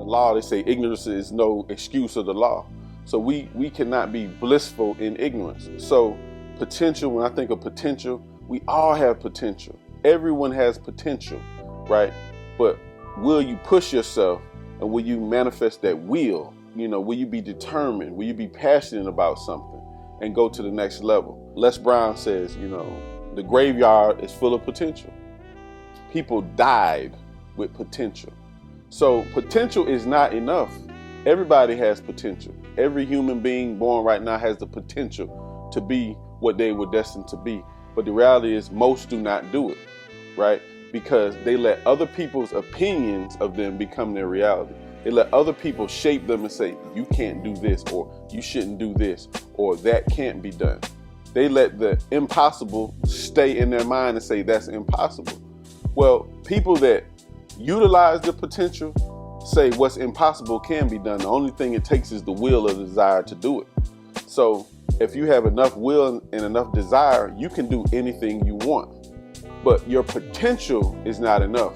law, they say ignorance is no excuse of the law. So we cannot be blissful in ignorance. So potential, when I think of potential, we all have potential. Everyone has potential, right? But will you push yourself, and will you manifest that will? Will you be determined? Will you be passionate about something and go to the next level? Les Brown says, the graveyard is full of potential. People died with potential. So potential is not enough. Everybody has potential. Every human being born right now has the potential to be what they were destined to be. But the reality is most do not do it, right? Because they let other people's opinions of them become their reality. They let other people shape them and say, you can't do this, or you shouldn't do this, or that can't be done. They let the impossible stay in their mind and say that's impossible. Well, people that utilize the potential say what's impossible can be done. The only thing it takes is the will or the desire to do it. So if you have enough will and enough desire, you can do anything you want. But your potential is not enough.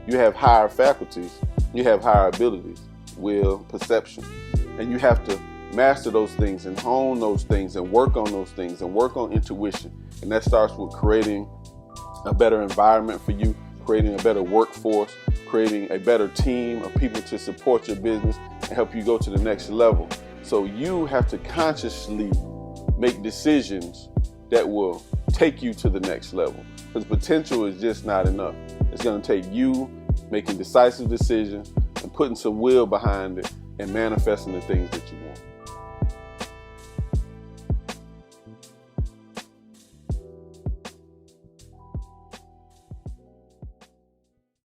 You have higher faculties, you have higher abilities, will, perception, and you have to master those things and hone those things and work on those things and work on intuition. And that starts with creating a better environment for you, creating a better workforce, creating a better team of people to support your business and help you go to the next level. So you have to consciously make decisions that will take you to the next level, because potential is just not enough. It's going to take you making decisive decisions and putting some will behind it and manifesting the things that you want.